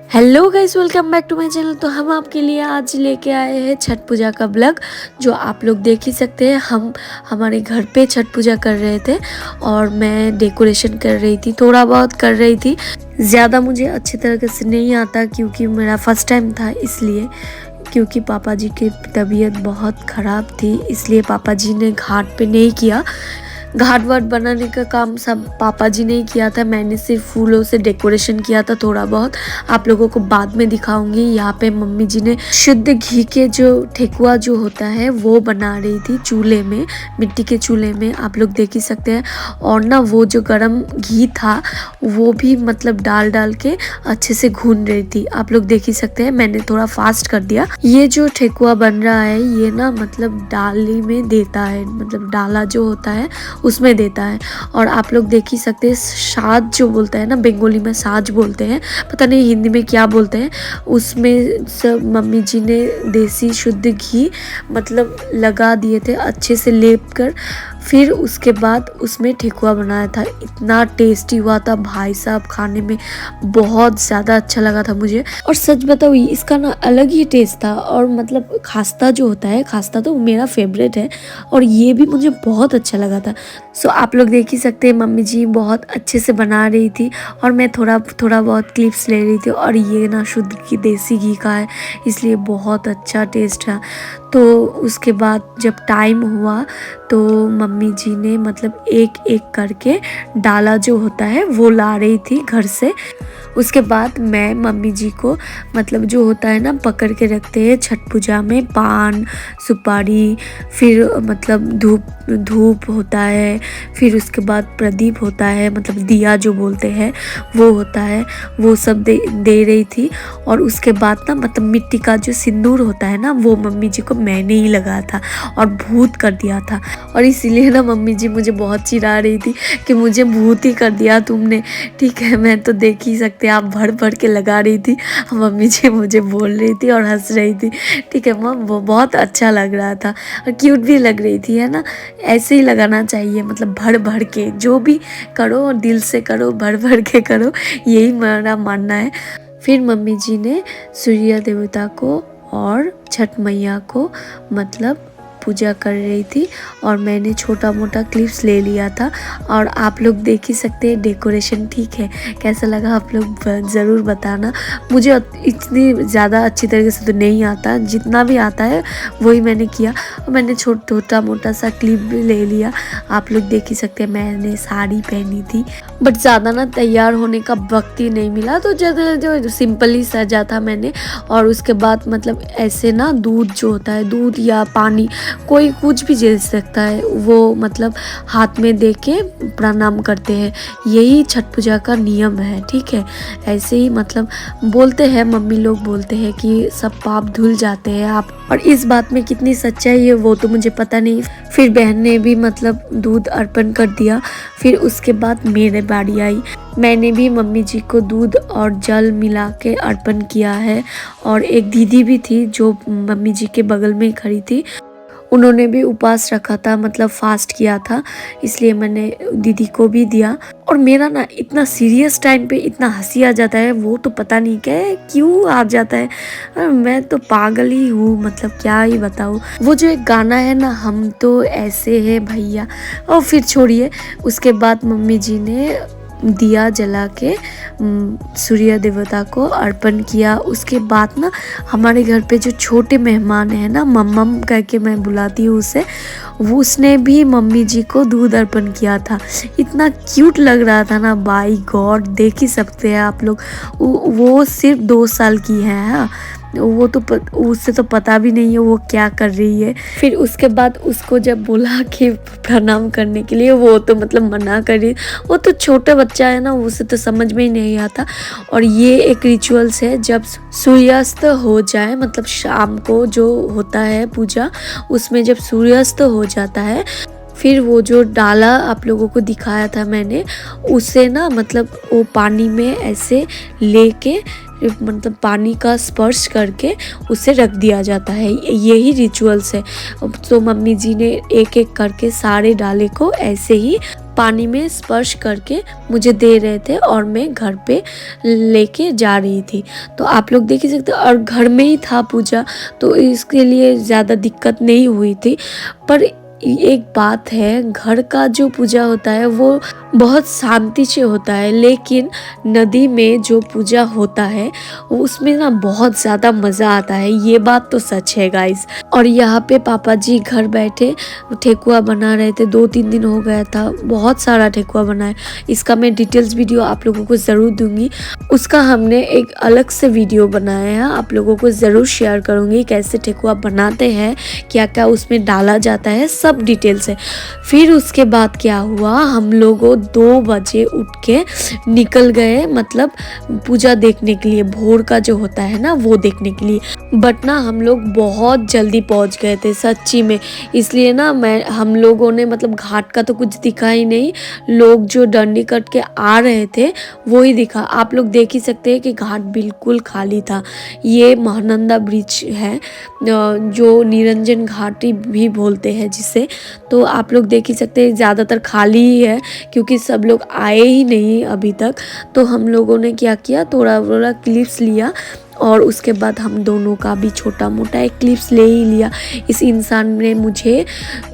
Hello guys, welcome back to my channel. तो हम आपके लिए आज लेके आए हैं छठ पूजा का ब्लॉग, जो आप लोग देख ही सकते हैं। हम हमारे घर पे छठ पूजा कर रहे थे और मैं डेकोरेशन कर रही थी, थोड़ा बहुत कर रही थी। ज़्यादा मुझे अच्छी तरीके से नहीं आता क्योंकि मेरा फर्स्ट टाइम था, इसलिए क्योंकि पापा जी की तबीयत बहुत ख़राब थी, इसलिए पापा जी ने घाट पे नहीं किया। घाट वाट बनाने का काम सब पापा जी ने ही किया था। मैंने सिर्फ फूलों से डेकोरेशन किया था थोड़ा बहुत। आप लोगों को बाद में दिखाऊंगी। यहाँ पे मम्मी जी ने शुद्ध घी के जो ठेकुआ जो होता है वो बना रही थी चूल्हे में, मिट्टी के चूल्हे में, आप लोग देख ही सकते हैं। और ना वो जो गरम घी था वो भी मतलब डाल डाल के अच्छे से भून रही थी, आप लोग देख ही सकते हैं। मैंने थोड़ा फास्ट कर दिया। ये जो ठेकुआ बन रहा है ये ना मतलब डाली में देता है, मतलब डाला जो होता है उसमें देता है। और आप लोग देख ही सकते हैं, साज जो बोलता है ना, बंगाली में साज बोलते हैं, पता नहीं हिंदी में क्या बोलते हैं, उसमें सब मम्मी जी ने देसी शुद्ध घी मतलब लगा दिए थे अच्छे से लेप कर। फिर उसके बाद उसमें ठेकुआ बनाया था। इतना टेस्टी हुआ था भाई साहब, खाने में बहुत ज़्यादा अच्छा लगा था मुझे। और सच बताओ इसका ना अलग ही टेस्ट था। और मतलब खास्ता जो होता है, खास्ता तो मेरा फेवरेट है और ये भी मुझे बहुत अच्छा लगा था। सो आप लोग देख ही सकते हैं मम्मी जी बहुत अच्छे से बना रही थी और मैं थोड़ा बहुत क्लिप्स ले रही थी। और ये ना शुद्ध की देसी घी का है, इसलिए बहुत अच्छा टेस्ट है। तो उसके बाद जब टाइम हुआ तो मम्मी जी ने मतलब एक एक करके डाला जो होता है वो ला रही थी घर से। उसके बाद मैं मम्मी जी को मतलब जो होता है ना पकड़ के रखते हैं छठ पूजा में, पान सुपारी, फिर मतलब धूप होता है, फिर उसके बाद प्रदीप होता है, मतलब दिया जो बोलते हैं वो होता है, वो सब दे रही थी। और उसके बाद ना मतलब मिट्टी का जो सिंदूर होता है ना वो मम्मी जी को मैंने ही लगाया था और भूत कर दिया था। और इसीलिए ना मम्मी जी मुझे बहुत चिढ़ा रही थी कि मुझे भूत ही कर दिया तुमने। ठीक है, मैं तो देख ही सकते आप भर भर के लगा रही थी, मम्मी जी मुझे बोल रही थी और हंस रही थी। ठीक है मम, वो बहुत अच्छा लग रहा था और क्यूट भी लग रही थी, है ना। ऐसे ही लगाना चाहिए, मतलब भर भर के जो भी करो और दिल से करो, भर भर के करो, यही मेरा मानना है। फिर मम्मी जी ने सूर्य देवता को और छठ मैया को मतलब पूजा कर रही थी और मैंने छोटा मोटा क्लिप्स ले लिया था। और आप लोग देख ही सकते हैं डेकोरेशन ठीक है, कैसा लगा आप लोग ज़रूर बताना। मुझे इतनी ज़्यादा अच्छी तरीके से तो नहीं आता, जितना भी आता है वही मैंने किया। और मैंने छोटा मोटा सा क्लिप भी ले लिया। आप लोग देख ही सकते हैं मैंने साड़ी पहनी थी, बट ज़्यादा ना तैयार होने का वक्त ही नहीं मिला, तो जो सिंपल ही सजा था मैंने। और उसके बाद मतलब ऐसे ना दूध जो होता है, दूध या पानी कोई कुछ भी दे सकता है, वो मतलब हाथ में दे के प्रणाम करते हैं। यही छठ पूजा का नियम है, ठीक है। ऐसे ही मतलब बोलते हैं, मम्मी लोग बोलते हैं कि सब पाप धुल जाते हैं आप, और इस बात में कितनी सच्चाई है वो तो मुझे पता नहीं। फिर बहन ने भी मतलब दूध अर्पण कर दिया। फिर उसके बाद मेरे बारी आई, मैंने भी मम्मी जी को दूध और जल मिला के अर्पण किया है। और एक दीदी भी थी जो मम्मी जी के बगल में खड़ी थी, उन्होंने भी उपवास रखा था, मतलब फास्ट किया था, इसलिए मैंने दीदी को भी दिया। और मेरा ना इतना सीरियस टाइम पे इतना हंसी आ जाता है, वो तो पता नहीं क्या क्यों आ जाता है। मैं तो पागल ही हूँ, मतलब क्या ही बताऊँ। वो जो एक गाना है ना, हम तो ऐसे है भैया, और फिर छोड़िए। उसके बाद मम्मी जी ने दिया जला के सूर्य देवता को अर्पण किया। उसके बाद ना हमारे घर पे जो छोटे मेहमान है ना, मम्मम कह के मैं बुलाती हूँ उसे, वो उसने भी मम्मी जी को दूध अर्पण किया था। इतना क्यूट लग रहा था ना, बाई गॉड, देख ही सकते हैं आप लोग। वो सिर्फ 2 साल की है, हाँ। वो तो उससे तो पता भी नहीं है वो क्या कर रही है। फिर उसके बाद उसको जब बोला कि प्रणाम करने के लिए, वो तो मतलब मना करी। वो तो छोटा बच्चा है ना, उसे तो समझ में ही नहीं आता। और ये एक रिचुअल्स है, जब सूर्यास्त हो जाए, मतलब शाम को जो होता है पूजा, उसमें जब सूर्यास्त हो जाता है, फिर वो जो डाला आप लोगों को दिखाया था मैंने, उसे ना मतलब वो पानी में ऐसे लेके, मतलब पानी का स्पर्श करके उसे रख दिया जाता है। यही रिचुअल्स है। तो मम्मी जी ने एक एक करके सारे डाले को ऐसे ही पानी में स्पर्श करके मुझे दे रहे थे और मैं घर पे लेके जा रही थी। तो आप लोग देख ही सकते हो, और घर में ही था पूजा, तो इसके लिए ज़्यादा दिक्कत नहीं हुई थी। पर एक बात है, घर का जो पूजा होता है वो बहुत शांति से होता है, लेकिन नदी में जो पूजा होता है उसमें ना बहुत ज़्यादा मज़ा आता है। ये बात तो सच है गाइस। और यहाँ पे पापा जी घर बैठे ठेकुआ बना रहे थे, 2-3 दिन हो गया था, बहुत सारा ठेकुआ बनाए। इसका मैं डिटेल्स वीडियो आप लोगों को ज़रूर दूंगी। उसका हमने एक अलग से वीडियो बनाया है, आप लोगों को ज़रूर शेयर करूँगी कैसे ठेकुआ बनाते हैं, क्या क्या उसमें डाला जाता है, सब डिटेल्स है। फिर उसके बाद क्या हुआ, हम लोगों 2 बजे उठ के निकल गए, मतलब पूजा देखने के लिए, भोर का जो होता है ना वो देखने के लिए। बट ना हम लोग बहुत जल्दी पहुंच गए थे सच्ची में, इसलिए ना हम लोगों ने मतलब घाट का तो कुछ दिखा ही नहीं, लोग जो डंडी कट के आ रहे थे वो ही दिखा। आप लोग देख ही सकते हैं कि घाट बिल्कुल खाली था। ये महानंदा ब्रिज है, जो निरंजन घाटी भी बोलते हैं जिसे। तो आप लोग देख ही सकते हैं ज़्यादातर खाली ही है, क्योंकि सब लोग आए ही नहीं अभी तक। तो हम लोगों ने क्या किया, थोड़ा थोड़ा क्लिप्स लिया, और उसके बाद हम दोनों का भी छोटा मोटा एक क्लिप्स ले ही लिया। इस इंसान ने मुझे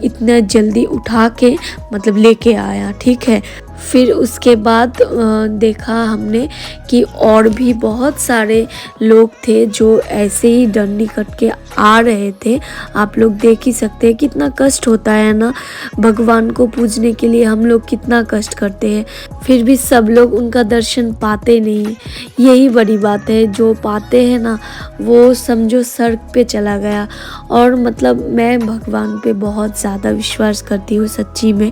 इतना जल्दी उठा के मतलब लेके आया, ठीक है। फिर उसके बाद देखा हमने कि और भी बहुत सारे लोग थे जो ऐसे ही डंडी कट के आ रहे थे। आप लोग देख ही सकते हैं कितना कष्ट होता है ना, भगवान को पूजने के लिए हम लोग कितना कष्ट करते हैं, फिर भी सब लोग उनका दर्शन पाते नहीं। यही बड़ी बात है, जो पाते हैं ना वो समझो स्वर्ग पे चला गया। और मतलब मैं भगवान पे बहुत ज़्यादा विश्वास करती हूँ सच्ची में।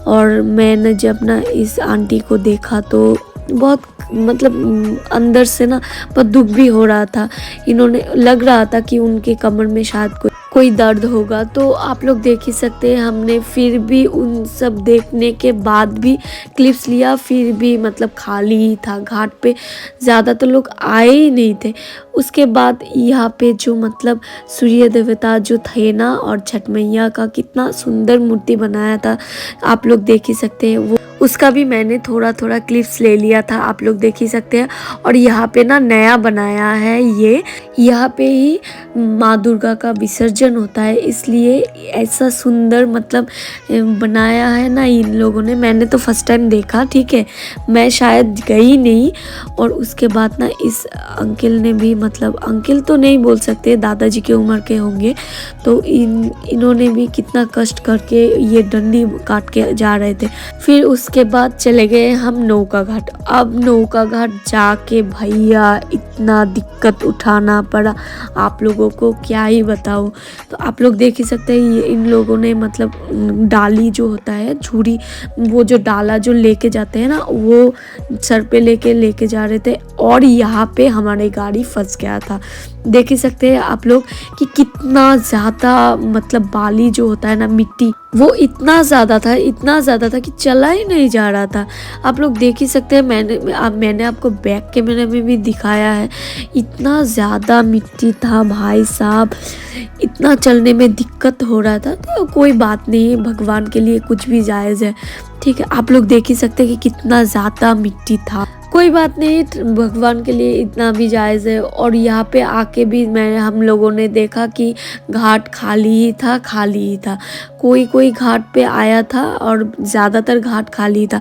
और मैंने जब ना इस आंटी को देखा तो बहुत मतलब अंदर से ना बहुत दुख भी हो रहा था। इन्होंने लग रहा था कि उनके कमर में शायद कोई दर्द होगा। तो आप लोग देख ही सकते हैं, हमने फिर भी उन सब देखने के बाद भी क्लिप्स लिया, फिर भी मतलब खाली ही था घाट पे, ज़्यादातर लोग आए ही नहीं थे। उसके बाद यहाँ पे जो मतलब सूर्य देवता जो थे ना, और छठ मैया का कितना सुंदर मूर्ति बनाया था, आप लोग देख ही सकते हैं। वो उसका भी मैंने थोड़ा थोड़ा क्लिप्स ले लिया था, आप लोग देख ही सकते हैं। और यहाँ पे ना नया बनाया है, ये यहाँ पे ही माँ दुर्गा का विसर्जन होता है, इसलिए ऐसा सुंदर मतलब बनाया है ना इन लोगों ने। मैंने तो फर्स्ट टाइम देखा, ठीक है, मैं शायद गई नहीं। और उसके बाद ना इस अंकल ने भी, मतलब अंकल तो नहीं बोल सकते, दादाजी की उम्र के होंगे, तो इन्होंने भी कितना कष्ट करके ये डंडी काट के जा रहे थे। फिर उसके बाद चले गए हम नौका घाट। अब नौका घाट जाके भैया इतना दिक्कत उठाना पड़ा, आप लोगों को क्या ही बताऊं। तो आप लोग देख ही सकते हैं, इन लोगों ने मतलब डाली जो होता है, छुरी, वो जो डाला जो लेके जाते हैं ना, वो सर पे लेके जा रहे थे, और यहाँ पे हमारी गाड़ी फंस गया था। देख ही सकते हैं आप लोग कि कितना ज़्यादा मतलब बाली जो होता है ना, मिट्टी, वो इतना ज़्यादा था कि चला ही नहीं जा रहा था। आप लोग देख ही सकते हैं, मैंने आपको बैक कैमरे में भी दिखाया है, इतना ज़्यादा मिट्टी था भाई साहब, इतना चलने में दिक्कत हो रहा था। तो कोई बात नहीं, भगवान के लिए कुछ भी जायज़ है, ठीक है। आप लोग देख ही सकते हैं कि कितना ज़्यादा मिट्टी था, कोई बात नहीं, भगवान के लिए इतना भी जायज़ है। और यहाँ पे आके भी हम लोगों ने देखा कि घाट खाली ही था। कोई घाट पे आया था और ज़्यादातर घाट खाली था।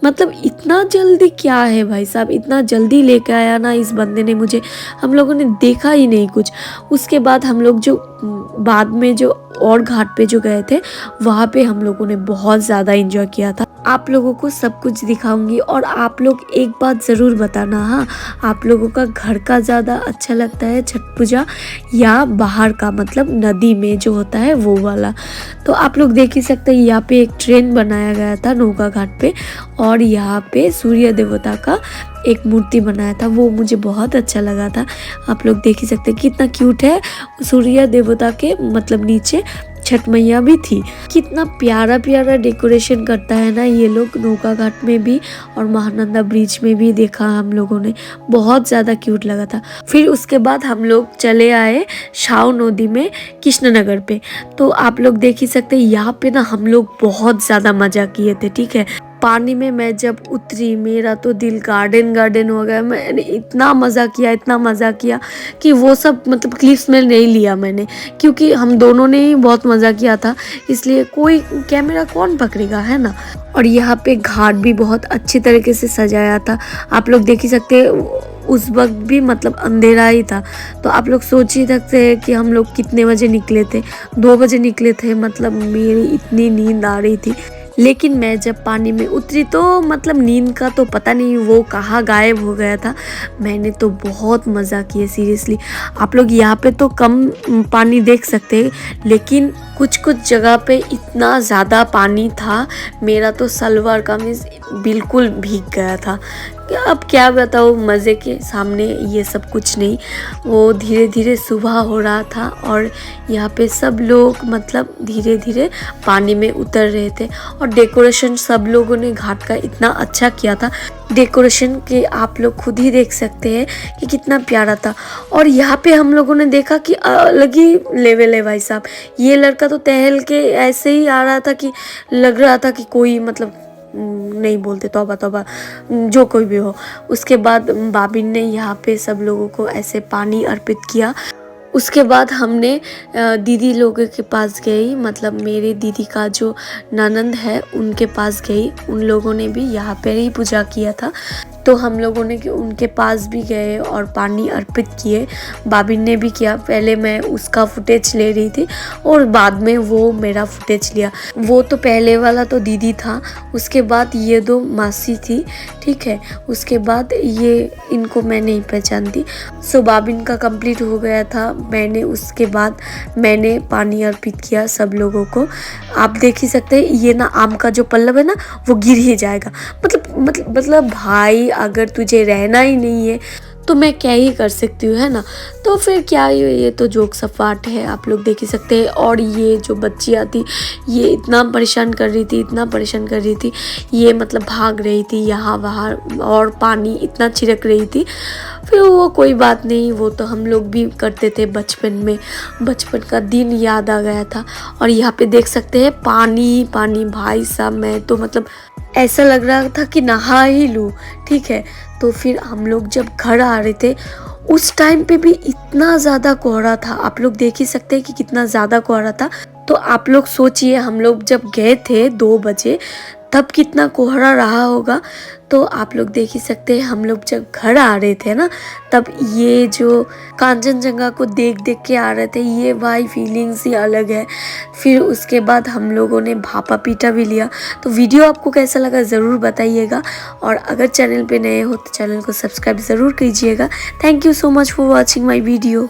मतलब इतना जल्दी क्या है भाई साहब, इतना जल्दी लेके आया ना इस बंदे ने मुझे, हम लोगों ने देखा ही नहीं कुछ। उसके बाद हम लोग जो बाद में जो और घाट पे जो गए थे, वहाँ पे हम लोगों ने बहुत ज़्यादा एंजॉय किया था। आप लोगों को सब कुछ दिखाऊंगी। और आप लोग एक बात ज़रूर बताना, हाँ, आप लोगों का घर का ज़्यादा अच्छा लगता है छठ पूजा या बाहर का, मतलब नदी में जो होता है वो वाला। तो आप लोग देख ही सकते हैं, यहाँ पे एक ट्रेन बनाया गया था नौका घाट पे, और यहाँ पे सूर्य देवता का एक मूर्ति बनाया था, वो मुझे बहुत अच्छा लगा था। आप लोग देख ही सकते हैं कितना क्यूट है सूर्य देवता के मतलब नीचे छठ मैया भी थी। कितना प्यारा प्यारा डेकोरेशन करता है ना ये लोग, नौका घाट में भी और महानंदा ब्रिज में भी देखा हम लोगों ने, बहुत ज़्यादा क्यूट लगा था। फिर उसके बाद हम लोग चले आए शाव नदी में कृष्णनगर पे। तो आप लोग देख ही सकते हैं यहाँ पे ना हम लोग बहुत ज़्यादा मज़ा किए थे, ठीक है। पानी में मैं जब उतरी मेरा तो दिल गार्डन गार्डन हो गया। मैंने इतना मज़ा किया कि वो सब मतलब क्लिप्स में नहीं लिया मैंने, क्योंकि हम दोनों ने ही बहुत मज़ा किया था, इसलिए कोई कैमरा कौन पकड़ेगा, है ना। और यहाँ पे घाट भी बहुत अच्छी तरीके से सजाया था, आप लोग देख ही सकते हैं। उस वक्त भी मतलब अंधेरा ही था, तो आप लोग सोच ही सकते हैं कि हम लोग कितने बजे निकले थे। 2 बजे निकले थे। मतलब मेरी इतनी नींद आ रही थी, लेकिन मैं जब पानी में उतरी तो मतलब नींद का तो पता नहीं वो कहाँ गायब हो गया था। मैंने तो बहुत मज़ा किया सीरियसली। आप लोग यहाँ पे तो कम पानी देख सकते हैं, लेकिन कुछ कुछ जगह पे इतना ज़्यादा पानी था, मेरा तो सलवार कमीज बिल्कुल भीग गया था। अब क्या बताऊँ, मज़े के सामने ये सब कुछ नहीं। वो धीरे धीरे सुबह हो रहा था और यहाँ पे सब लोग मतलब धीरे धीरे पानी में उतर रहे थे। और डेकोरेशन सब लोगों ने घाट का इतना अच्छा किया था, डेकोरेशन के आप लोग खुद ही देख सकते हैं कि कितना प्यारा था। और यहाँ पे हम लोगों ने देखा कि अलग ही लेवल है भाई साहब। ये लड़का तो टहल के ऐसे ही आ रहा था कि लग रहा था कि कोई मतलब नहीं बोलते तौबा तौबा, जो कोई भी हो। उसके बाद बाबिन ने यहाँ पे सब लोगों को ऐसे पानी अर्पित किया। उसके बाद हमने दीदी लोगों के पास गई, मतलब मेरे दीदी का जो ननंद है उनके पास गई। उन लोगों ने भी यहाँ पर ही पूजा किया था, तो हम लोगों ने उनके पास भी गए और पानी अर्पित किए। बाबिन ने भी किया। पहले मैं उसका फुटेज ले रही थी और बाद में वो मेरा फुटेज लिया। वो तो पहले वाला तो दीदी था, उसके बाद ये 2 मासी थी, ठीक है। उसके बाद ये इनको मैं नहीं पहचानती। सो बाबिन का कंप्लीट हो गया था। उसके बाद मैंने पानी अर्पित किया सब लोगों को। आप देख ही सकते हैं, ये ना आम का जो पल्लव है ना वो गिर ही जाएगा। मतलब भाई अगर तुझे रहना ही नहीं है तो मैं क्या ही कर सकती हूँ, है ना। तो फिर क्या, ये तो जोक सपाट है, आप लोग देख ही सकते हैं। और ये जो बच्चियाँ थी ये इतना परेशान कर रही थी, ये मतलब भाग रही थी यहाँ वहाँ और पानी इतना छिड़क रही थी। फिर वो कोई बात नहीं, वो तो हम लोग भी करते थे बचपन में। बचपन का दिन याद आ गया था। और यहाँ पे देख सकते हैं पानी पानी, भाई साहब मैं तो मतलब ऐसा लग रहा था कि नहा ही लूँ, ठीक है। तो फिर हम लोग जब घर आ रहे थे उस टाइम पे भी इतना ज़्यादा कोहरा था, आप लोग देख ही सकते हैं कि कितना ज़्यादा कोहरा था। तो आप लोग सोचिए हम लोग जब गए थे 2 बजे तब कितना कोहरा रहा होगा। तो आप लोग देख ही सकते हैं हम लोग जब घर आ रहे थे ना, तब ये जो कांचनजंगा को देख देख के आ रहे थे, ये भाई फीलिंग्स ही अलग है। फिर उसके बाद हम लोगों ने भापा पीटा भी लिया। तो वीडियो आपको कैसा लगा ज़रूर बताइएगा, और अगर चैनल पे नए हो तो चैनल को सब्सक्राइब ज़रूर कीजिएगा। Thank you so much for watching my video.